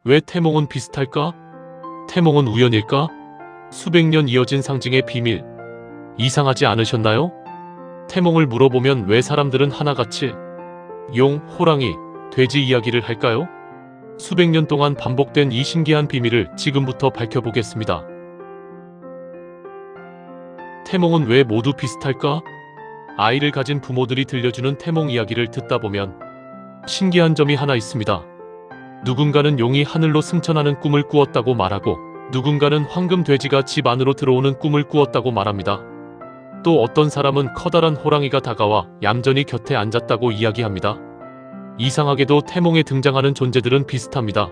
왜 태몽은 비슷할까? 태몽은 우연일까? 수백 년 이어진 상징의 비밀. 이상하지 않으셨나요? 태몽을 물어보면 왜 사람들은 하나같이 용, 호랑이, 돼지 이야기를 할까요? 수백 년 동안 반복된 이 신기한 비밀을 지금부터 밝혀보겠습니다. 태몽은 왜 모두 비슷할까? 아이를 가진 부모들이 들려주는 태몽 이야기를 듣다 보면 신기한 점이 하나 있습니다. 누군가는 용이 하늘로 승천하는 꿈을 꾸었다고 말하고, 누군가는 황금 돼지가 집 안으로 들어오는 꿈을 꾸었다고 말합니다. 또 어떤 사람은 커다란 호랑이가 다가와 얌전히 곁에 앉았다고 이야기합니다. 이상하게도 태몽에 등장하는 존재들은 비슷합니다.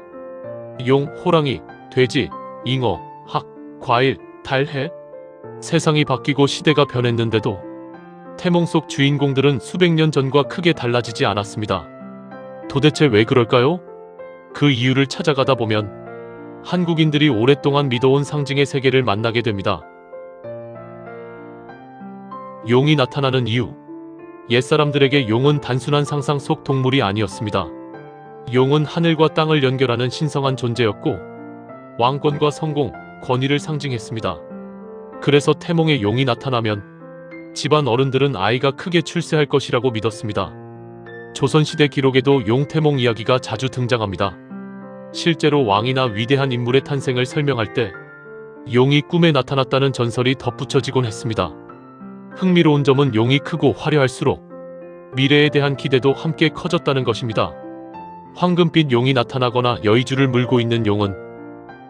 용, 호랑이, 돼지, 잉어, 학, 과일, 달, 해. 세상이 바뀌고 시대가 변했는데도 태몽 속 주인공들은 수백 년 전과 크게 달라지지 않았습니다. 도대체 왜 그럴까요? 그 이유를 찾아가다 보면 한국인들이 오랫동안 믿어온 상징의 세계를 만나게 됩니다. 용이 나타나는 이유. 옛사람들에게 용은 단순한 상상 속 동물이 아니었습니다. 용은 하늘과 땅을 연결하는 신성한 존재였고, 왕권과 성공, 권위를 상징했습니다. 그래서 태몽에 용이 나타나면 집안 어른들은 아이가 크게 출세할 것이라고 믿었습니다. 조선시대 기록에도 용 태몽 이야기가 자주 등장합니다. 실제로 왕이나 위대한 인물의 탄생을 설명할 때 용이 꿈에 나타났다는 전설이 덧붙여지곤 했습니다. 흥미로운 점은 용이 크고 화려할수록 미래에 대한 기대도 함께 커졌다는 것입니다. 황금빛 용이 나타나거나 여의주를 물고 있는 용은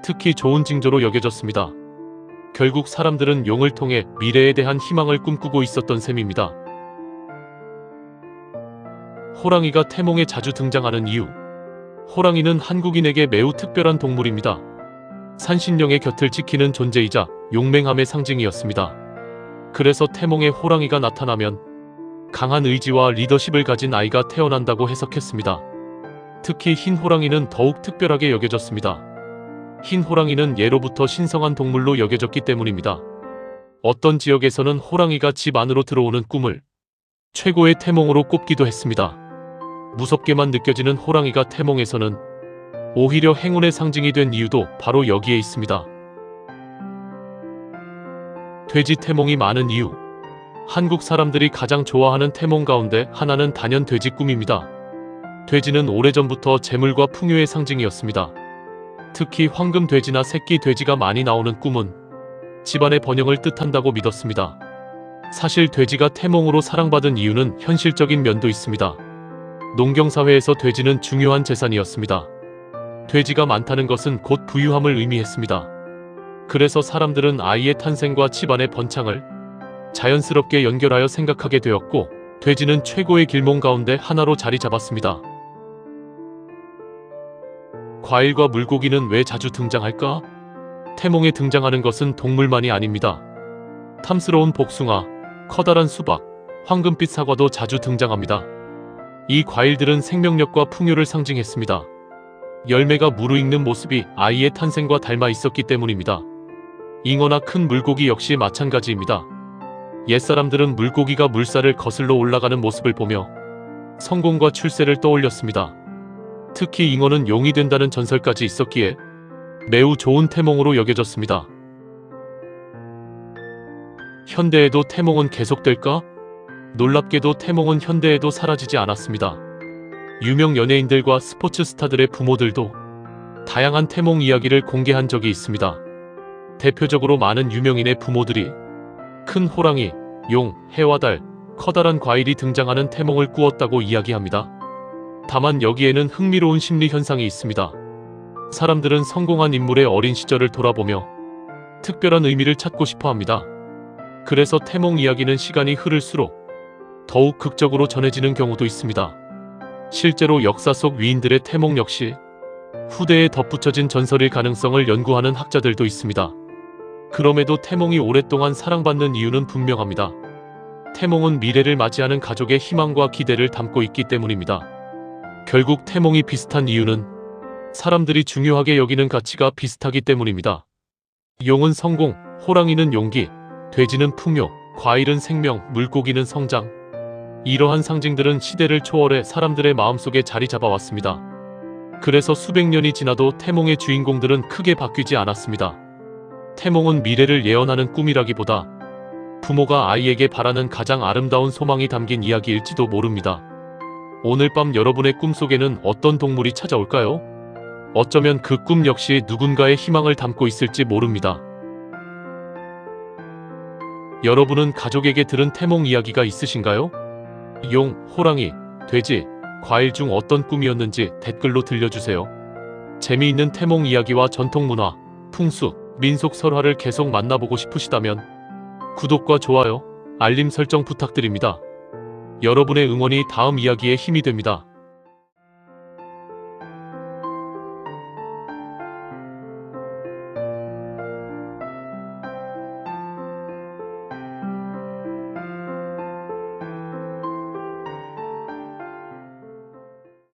특히 좋은 징조로 여겨졌습니다. 결국 사람들은 용을 통해 미래에 대한 희망을 꿈꾸고 있었던 셈입니다. 호랑이가 태몽에 자주 등장하는 이유. 호랑이는 한국인에게 매우 특별한 동물입니다. 산신령의 곁을 지키는 존재이자 용맹함의 상징이었습니다. 그래서 태몽에 호랑이가 나타나면 강한 의지와 리더십을 가진 아이가 태어난다고 해석했습니다. 특히 흰 호랑이는 더욱 특별하게 여겨졌습니다. 흰 호랑이는 예로부터 신성한 동물로 여겨졌기 때문입니다. 어떤 지역에서는 호랑이가 집 안으로 들어오는 꿈을 최고의 태몽으로 꼽기도 했습니다. 무섭게만 느껴지는 호랑이가 태몽에서는 오히려 행운의 상징이 된 이유도 바로 여기에 있습니다. 돼지 태몽이 많은 이유. 한국 사람들이 가장 좋아하는 태몽 가운데 하나는 단연 돼지 꿈입니다. 돼지는 오래전부터 재물과 풍요의 상징이었습니다. 특히 황금 돼지나 새끼 돼지가 많이 나오는 꿈은 집안의 번영을 뜻한다고 믿었습니다. 사실 돼지가 태몽으로 사랑받은 이유는 현실적인 면도 있습니다. 농경사회에서 돼지는 중요한 재산이었습니다. 돼지가 많다는 것은 곧 부유함을 의미했습니다. 그래서 사람들은 아이의 탄생과 집안의 번창을 자연스럽게 연결하여 생각하게 되었고, 돼지는 최고의 길몽 가운데 하나로 자리 잡았습니다. 과일과 물고기는 왜 자주 등장할까? 태몽에 등장하는 것은 동물만이 아닙니다. 탐스러운 복숭아, 커다란 수박, 황금빛 사과도 자주 등장합니다. 이 과일들은 생명력과 풍요를 상징했습니다. 열매가 무르익는 모습이 아이의 탄생과 닮아 있었기 때문입니다. 잉어나 큰 물고기 역시 마찬가지입니다. 옛사람들은 물고기가 물살을 거슬러 올라가는 모습을 보며 성공과 출세를 떠올렸습니다. 특히 잉어는 용이 된다는 전설까지 있었기에 매우 좋은 태몽으로 여겨졌습니다. 현대에도 태몽은 계속될까? 놀랍게도 태몽은 현대에도 사라지지 않았습니다. 유명 연예인들과 스포츠 스타들의 부모들도 다양한 태몽 이야기를 공개한 적이 있습니다. 대표적으로 많은 유명인의 부모들이 큰 호랑이, 용, 해와 달, 커다란 과일이 등장하는 태몽을 꾸었다고 이야기합니다. 다만 여기에는 흥미로운 심리 현상이 있습니다. 사람들은 성공한 인물의 어린 시절을 돌아보며 특별한 의미를 찾고 싶어 합니다. 그래서 태몽 이야기는 시간이 흐를수록 더욱 극적으로 전해지는 경우도 있습니다. 실제로 역사 속 위인들의 태몽 역시 후대에 덧붙여진 전설일 가능성을 연구하는 학자들도 있습니다. 그럼에도 태몽이 오랫동안 사랑받는 이유는 분명합니다. 태몽은 미래를 맞이하는 가족의 희망과 기대를 담고 있기 때문입니다. 결국 태몽이 비슷한 이유는 사람들이 중요하게 여기는 가치가 비슷하기 때문입니다. 용은 성공, 호랑이는 용기, 돼지는 풍요, 과일은 생명, 물고기는 성장. 이러한 상징들은 시대를 초월해 사람들의 마음속에 자리 잡아왔습니다. 그래서 수백 년이 지나도 태몽의 주인공들은 크게 바뀌지 않았습니다. 태몽은 미래를 예언하는 꿈이라기보다 부모가 아이에게 바라는 가장 아름다운 소망이 담긴 이야기일지도 모릅니다. 오늘 밤 여러분의 꿈속에는 어떤 동물이 찾아올까요? 어쩌면 그 꿈 역시 누군가의 희망을 담고 있을지 모릅니다. 여러분은 가족에게 들은 태몽 이야기가 있으신가요? 용, 호랑이, 돼지, 과일 중 어떤 꿈이었는지 댓글로 들려주세요. 재미있는 태몽 이야기와 전통문화, 풍수, 민속 설화를 계속 만나보고 싶으시다면 구독과 좋아요, 알림 설정 부탁드립니다. 여러분의 응원이 다음 이야기에 힘이 됩니다.